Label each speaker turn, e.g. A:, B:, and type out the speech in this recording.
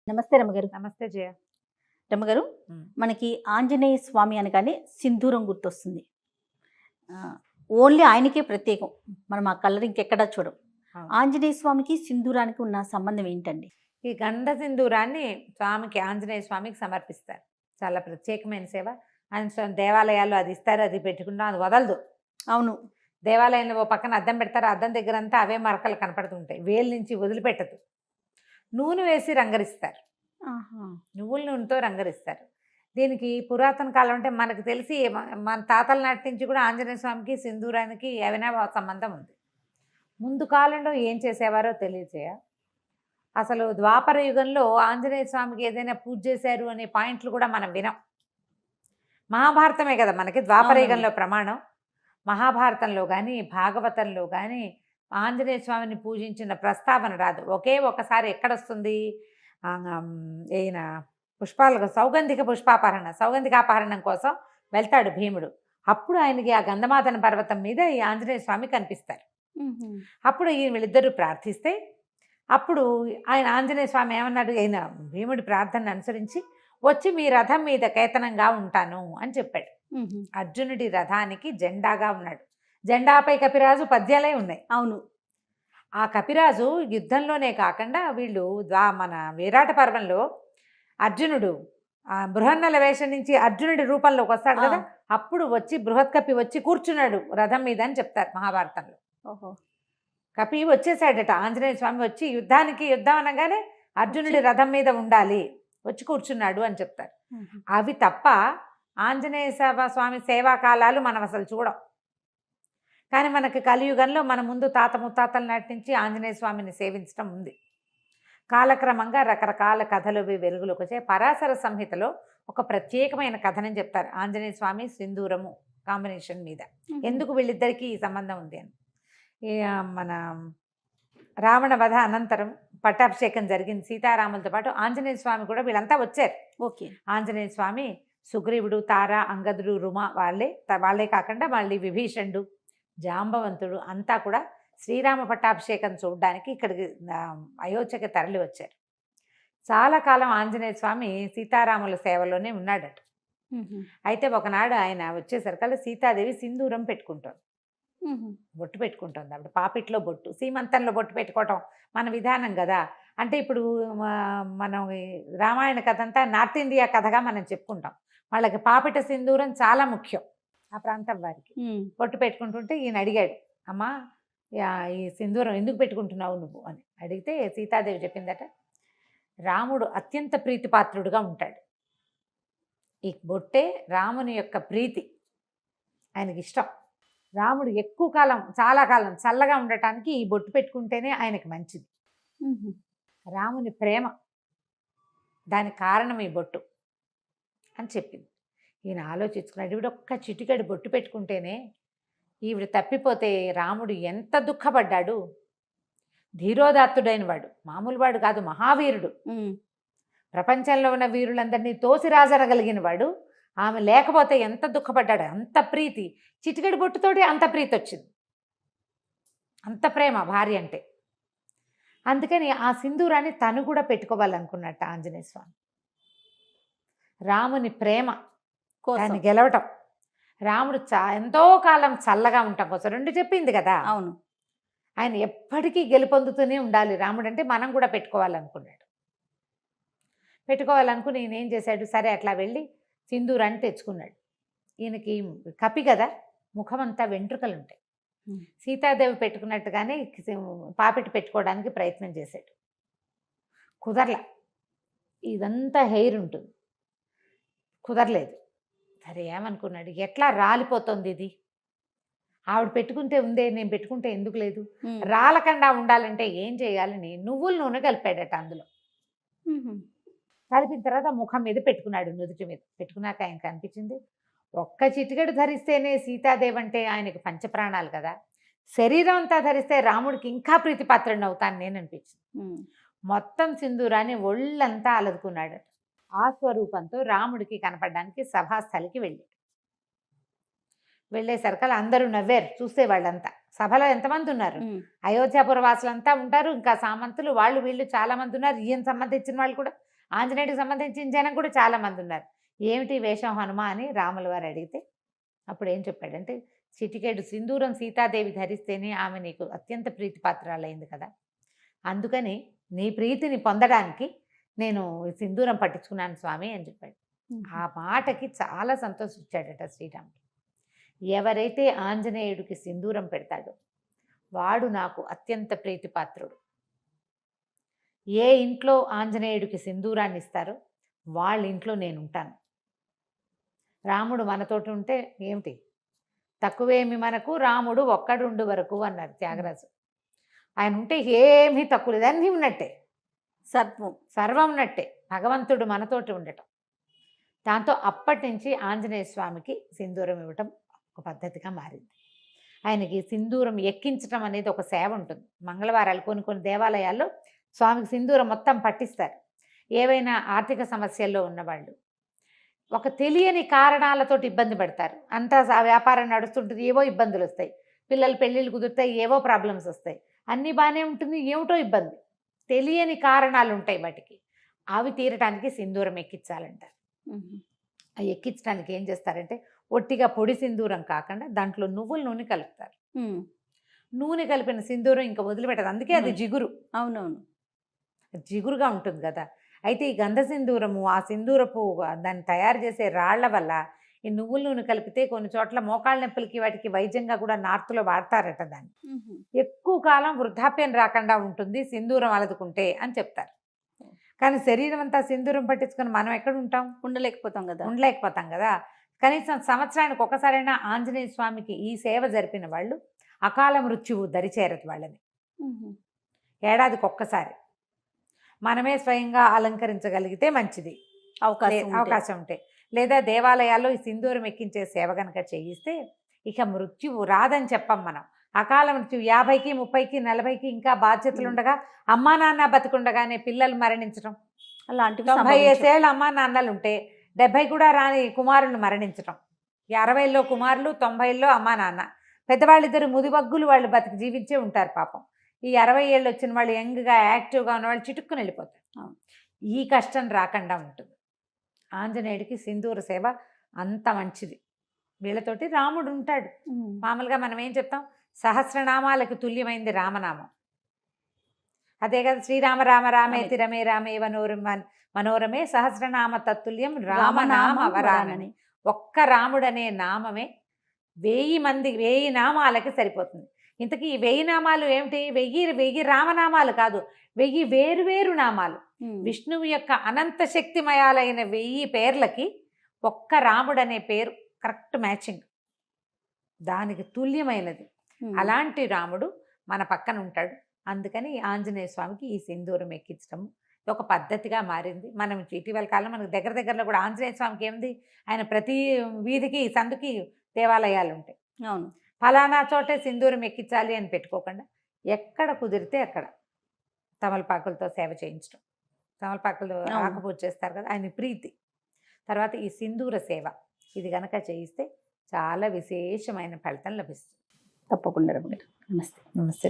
A: నమస్తే రమ్మగారు.
B: నమస్తే జయ.
A: రమ్మగారు, మనకి ఆంజనేయ స్వామి అనగానే సింధూరం గుర్తొస్తుంది. ఓన్లీ ఆయనకే ప్రత్యేకం. మనం ఆ కలర్ ఇంకెక్కడా చూడం. ఆంజనేయ స్వామికి సింధూరానికి ఉన్న సంబంధం ఏంటండి?
B: ఈ గంధ సింధూరాన్ని స్వామికి, ఆంజనేయ స్వామికి సమర్పిస్తారు. చాలా ప్రత్యేకమైన సేవ. ఆయన దేవాలయాల్లో అది ఇస్తారు, అది పెట్టుకుంటాం, అది వదలదు.
A: అవును,
B: దేవాలయంలో ఓ పక్కన అద్దం పెడతారు, అద్దం దగ్గర అంతా అవే మరకలు కనపడుతుంటాయి, వేలు నుంచి వదిలిపెట్టదు. నూనె వేసి రంగరిస్తారు, నువ్వుల నూనెతో రంగరిస్తారు. దీనికి పురాతన కాలం అంటే మనకు తెలిసి మన తాతల నాటి నుంచి కూడా ఆంజనేయ స్వామికి సింధూరానికి ఏమైనా సంబంధం ఉంది. ముందు కాలంలో ఏం చేసేవారో తెలియజేయ. అసలు ద్వాపర యుగంలో ఆంజనేయ స్వామికి ఏదైనా పూజ చేశారు అనే పాయింట్లు కూడా మనం వినం. మహాభారతమే కదా మనకి ద్వాపర యుగంలో ప్రమాణం. మహాభారతంలో కానీ భాగవతంలో కానీ ఆంజనేయ స్వామిని పూజించిన ప్రస్తావన రాదు. ఒకే ఒకసారి ఎక్కడొస్తుంది, ఈయన సౌగంధికాపహరణం కోసం వెళ్తాడు భీముడు. అప్పుడు ఆయనకి ఆ గంధమాదన పర్వతం మీద ఈ ఆంజనేయ స్వామి కనిపిస్తారు. అప్పుడు వీళ్ళిద్దరూ ప్రార్థిస్తే అప్పుడు ఆయన ఆంజనేయ స్వామి ఏమన్నాడు, ఆయన భీముడి ప్రార్థనను అనుసరించి వచ్చి మీ రథం మీద కేతనంగా ఉంటాను అని చెప్పాడు. అర్జునుడి రథానికి జెండాగా ఉన్నాడు. జెండాపై కపిరాజు పద్యాలే ఉన్నాయి.
A: అవును,
B: ఆ కపిరాజు యుద్ధంలోనే కాకుండా వీళ్ళు మన విరాట పర్వంలో అర్జునుడు బృహన్నల వేషం నుంచి అర్జునుడి రూపంలోకి వస్తాడు కదా, అప్పుడు వచ్చి బృహత్ కపి వచ్చి కూర్చున్నాడు రథం మీద అని చెప్తారు మహాభారతంలో.
A: ఓహో,
B: కపి వచ్చేసాడట. ఆంజనేయ స్వామి వచ్చి యుద్ధం అనగానే అర్జునుడి రథం మీద ఉండాలి, వచ్చి కూర్చున్నాడు అని చెప్తారు. అవి తప్ప ఆంజనేయ స్వామి సేవా కాలాలు మనం అసలు చూడం. కానీ మనకి కలియుగంలో మన ముందు తాత ముత్తాతల నాటి నుంచి ఆంజనేయ స్వామిని సేవించడం ఉంది. కాలక్రమంగా రకరకాల కథలు వెలుగులోకి వచ్చాయి. పరాశర సంహితలో ఒక ప్రత్యేకమైన కథనని చెప్తారు ఆంజనేయ స్వామి సింధూరము కాంబినేషన్ మీద. ఎందుకు వీళ్ళిద్దరికీ ఈ సంబంధం ఉంది అని. మన రావణ వధ అనంతరం పట్టాభిషేకం జరిగింది సీతారాములతో పాటు. ఆంజనేయ స్వామి కూడా వీళ్ళంతా వచ్చారు.
A: ఓకే,
B: ఆంజనేయ స్వామి, సుగ్రీవుడు, తార, అంగదుడు, రుమ వాళ్ళే కాకుండా మళ్ళీ విభీషణుడు, జాంబవంతుడు అంతా కూడా శ్రీరామ పట్టాభిషేకం చూడడానికి ఇక్కడికి అయోధ్యకి తరలి వచ్చారు. చాలా కాలం ఆంజనేయ స్వామి సీతారాముల సేవలోనే ఉన్నాడట. అయితే ఒకనాడు ఆయన వచ్చేసరికల్లా సీతాదేవి సింధూరం పెట్టుకుంటుంది, బొట్టు పెట్టుకుంటుంది. అప్పుడు పాపిట్లో బొట్టు, సీమంతంలో బొట్టు పెట్టుకోవటం మన విధానం కదా. అంటే ఇప్పుడు మనం రామాయణ కథ అంతా నార్త్ ఇండియా కథగా మనం చెప్పుకుంటాం. వాళ్ళకి పాపిట సింధూరం చాలా ముఖ్యం ఆ ప్రాంతం వారికి. బొట్టు పెట్టుకుంటుంటే ఈయన అడిగాడు, అమ్మా ఈ సింధూరం ఎందుకు పెట్టుకుంటున్నావు నువ్వు అని అడిగితే సీతాదేవి చెప్పిందట, రాముడు అత్యంత ప్రీతిపాత్రుడుగా ఉంటాడు. ఈ బొట్టే రాముని యొక్క ప్రీతి, ఆయనకి ఇష్టం. రాముడు ఎక్కువ కాలం, చాలా కాలం చల్లగా ఉండటానికి ఈ బొట్టు పెట్టుకుంటేనే ఆయనకి మంచిది. రాముని ప్రేమ, దానికి కారణం ఈ బొట్టు అని చెప్పింది. ఈయన ఆలోచించుకున్నాడు, ఈవిడ ఒక్క చిటికడి బొట్టు పెట్టుకుంటేనే ఈవిడ తప్పిపోతే రాముడు ఎంత దుఃఖపడ్డాడు. ధీరోదాత్తుడైన వాడు, మామూలు వాడు కాదు, మహావీరుడు. ప్రపంచంలో ఉన్న వీరులందరినీ తోసిరాజరగలిగిన వాడు. ఆమె లేకపోతే ఎంత దుఃఖపడ్డాడు. అంత ప్రీతి, చిటికడి బొట్టుతోటి అంత ప్రీతి వచ్చింది, అంత ప్రేమ భార్య అంటే. అందుకని ఆ సింధూరాన్ని తను కూడా పెట్టుకోవాలనుకున్నట్ట ఆంజనేయ స్వామి. రాముని ప్రేమ దాన్ని గెలవటం, రాముడు ఎంతో కాలం చల్లగా ఉండటం కోసం రెండు చెప్పింది కదా.
A: అవును,
B: ఆయన ఎప్పటికీ గెలుపొందుతూనే ఉండాలి రాముడు అంటే, మనం కూడా పెట్టుకోవాలనుకున్నాడు. పెట్టుకోవాలనుకుని ఈయన ఏం చేశాడు, సరే అట్లా వెళ్ళి సింధూరాన్ని తెచ్చుకున్నాడు. ఈయనకి కపి కదా, ముఖమంతా వెంట్రుకలు ఉంటాయి. సీతాదేవి పెట్టుకున్నట్టుగానే పాపిటి పెట్టుకోవడానికి ప్రయత్నం చేశాడు, కుదరలా. ఇదంతా హెయిర్ ఉంటుంది, కుదరలేదు. సరే ఏమనుకున్నాడు, ఎట్లా రాలిపోతుంది ఇది, ఆవిడ పెట్టుకుంటే ఉందే, నేను పెట్టుకుంటే ఎందుకు లేదు, రాలకుండా ఉండాలంటే ఏం చేయాలని నువ్వుల నూనె కలిపాడట. అందులో కలిపిన తర్వాత ముఖం మీద పెట్టుకున్నాడు, నుదుటి మీద పెట్టుకున్నాక ఆయనకు అనిపించింది, ఒక్క చిటికెడు ధరిస్తేనే సీతాదేవి అంటే ఆయనకు పంచప్రాణాలు కదా, శరీరం అంతా ధరిస్తే రాముడికి ఇంకా ప్రీతిపాత్రుడిని అవుతాను నేను అనిపించింది. మొత్తం సింధూరాన్ని ఒళ్ళంతా అలదుకున్నాడట. ఆ స్వరూపంతో రాముడికి కనపడడానికి సభాస్థలికి వెళ్ళేసరికల్లా అందరూ నవ్వారు చూస్తే. వాళ్ళంతా సభలో ఎంతమంది ఉన్నారు, అయోధ్యాపుర వాసులంతా ఉంటారు, ఇంకా సామంతులు వాళ్ళు వీళ్ళు చాలా మంది ఉన్నారు, ఈయన సంబంధించిన వాళ్ళు కూడా ఆంజనేయుడికి సంబంధించిన జనం కూడా చాలామంది ఉన్నారు. ఏమిటి వేషం హనుమ అని రాముల వారు అడిగితే అప్పుడు ఏం చెప్పాడంటే, చిటికెడు సింధూరం సీతాదేవి ధరిస్తేనే ఆమె నీకు అత్యంత ప్రీతిపాత్రాలైంది కదా, అందుకని నీ ప్రీతిని పొందడానికి నేను ఈ సింధూరం పట్టించుకున్నాను స్వామి అని చెప్పాడు. ఆ మాటకి చాలా సంతోషించాడట శ్రీరాముడు. ఎవరైతే ఆంజనేయుడికి సింధూరం పెడతాడో వాడు నాకు అత్యంత ప్రీతిపాత్రుడు. ఏ ఇంట్లో ఆంజనేయుడికి సింధూరాన్ని ఇస్తారో వాళ్ళ ఇంట్లో నేను ఉంటాను. రాముడు మనతోటి ఉంటే ఏమిటి తక్కువేమి మనకు, రాముడు ఒక్కడుండు వరకు అన్నారు త్యాగరాజు. ఆయన ఉంటే ఏమీ తక్కువ లేదు, అన్నీ ఉన్నట్టే, సర్వం ఉన్నట్టే, భగవంతుడు మనతోటి ఉండటం. దాంతో అప్పటి నుంచి ఆంజనేయ స్వామికి సింధూరం ఇవ్వటం ఒక పద్ధతిగా మారింది. ఆయనకి సింధూరం ఎక్కించటం అనేది ఒక సేవ ఉంటుంది. మంగళవారాలు కొన్ని దేవాలయాల్లో స్వామికి సింధూరం మొత్తం పట్టిస్తారు. ఏవైనా ఆర్థిక సమస్యల్లో ఉన్నవాళ్ళు ఒక తెలియని కారణాలతోటి ఇబ్బంది పడతారు. అంతా వ్యాపారం నడుస్తుంటుంది, ఏవో ఇబ్బందులు వస్తాయి, పిల్లలు పెళ్ళిళ్ళు కుదురుతాయి, ఏవో ప్రాబ్లమ్స్ వస్తాయి, అన్నీ బాగానే ఉంటుంది, ఏమిటో ఇబ్బంది, తెలియని కారణాలు ఉంటాయి వాటికి. అవి తీరటానికి సింధూరం ఎక్కించాలంటారు. అవి ఎక్కించడానికి ఏం చేస్తారంటే ఒట్టిగా పొడి సింధూరం కాకుండా దాంట్లో నువ్వుల నూనె కలుపుతారు. నూనె కలిపిన సింధూరం ఇంకా వదిలిపెట్టదు, అందుకే అది జిగురు.
A: అవునవును,
B: జిగురుగా ఉంటుంది కదా. అయితే ఈ గంధ సింధూరము, ఆ సింధూరపు దాన్ని తయారు చేసే రాళ్ల వల్ల ఈ నువ్వుల నూనె కలిపితే కొన్ని చోట్ల మోకాళ్ళ నొప్పులకి వాటికి వైద్యంగా కూడా నార్త్లో వాడతారట. దాన్ని ఎక్కువ కాలం వృద్ధాప్యం రాకుండా ఉంటుంది సింధూరం అలదుకుంటే అని చెప్తారు. కానీ శరీరం అంతా సింధూరం పట్టించుకొని మనం ఎక్కడ ఉంటాం, ఉండలేకపోతాం కదా. కనీసం సంవత్సరానికి ఒకసారైనా ఆంజనేయ స్వామికి ఈ సేవ జరిపిన వాళ్ళు అకాల మృత్యువు దరిచేరదు వాళ్ళని. ఏడాదికి ఒక్కసారి మనమే స్వయంగా అలంకరించగలిగితే మంచిది, అవకాశం ఉంటే. లేదా దేవాలయాల్లో ఈ సింధూరం ఎక్కించే సేవ కనుక చేయిస్తే ఇక మృత్యువు రాదని చెప్పం మనం. అకాల మృత్యువు 50కి 30కి 40కి ఇంకా బాధ్యతలు ఉండగా అమ్మా నాన్న బతికుండగానే పిల్లలు మరణించడం,
A: అలాంటివి
B: 95 ఏళ్ళ అమ్మా నాన్నలు ఉంటే 70 కూడా రాని కుమారులు మరణించడం, 60లో కుమారులు 90లో అమ్మా నాన్న, పెద్దవాళ్ళిద్దరు ముదివగ్గులు వాళ్ళు బతికి జీవించే ఉంటారు పాపం. ఈ 60 ఏళ్ళు వచ్చిన వాళ్ళు యంగ్గా యాక్టివ్గా ఉన్న వాళ్ళు చిటుక్కుని వెళ్ళిపోతారు. ఈ కష్టం రాకుండా ఉంటుంది. ఆంజనేయుడికి సింధూర సేవ అంత మంచిది. వీళ్ళతోటి రాముడు ఉంటాడు. మామూలుగా మనం ఏం చెప్తాం, సహస్రనామాలకు తుల్యమైంది రామనామం. అదే కదా, శ్రీరామ రామ రామేతి రమే రామే మనోరమే సహస్రనామ తత్తుల్యం రామనామ వరానని. ఒక్క రాముడు అనే నామమే 1000 నామాలకి సరిపోతుంది. ఇంతకీ ఈ 1000 నామాలు ఏమిటి? 1000 రామనామాలు కాదు, 1000 వేరువేరు నామాలు. విష్ణువు యొక్క అనంత శక్తిమయాలైన 1000 పేర్లకి ఒక్క రాముడు అనే పేరు కరెక్ట్ మ్యాచింగ్, దానికి తుల్యమైనది. అలాంటి రాముడు మన పక్కన ఉంటాడు. అందుకని ఆంజనేయ స్వామికి ఈ సింధూరం ఎక్కించడం ఒక పద్ధతిగా మారింది. మనం ఇటీవల కాలం మనకు దగ్గరలో కూడా ఆంజనేయ స్వామికి ఏముంది, ఆయన ప్రతి వీధికి సందుకి దేవాలయాలు ఉంటాయి.
A: అవును,
B: ఫలానా చోటే సింధూరం ఎక్కించాలి అని పెట్టుకోకుండా ఎక్కడ కుదిరితే అక్కడ తమలపాకులతో సేవ చేయించడం. తమలపాకులు ఆకుపూజ చేస్తారు కదా, ఆయన ప్రీతి. తర్వాత ఈ సింధూర సేవ ఇది కనుక చేయిస్తే చాలా విశేషమైన ఫలితం లభిస్తుంది.
A: తప్పకుండా. నమస్తే.
B: నమస్తే.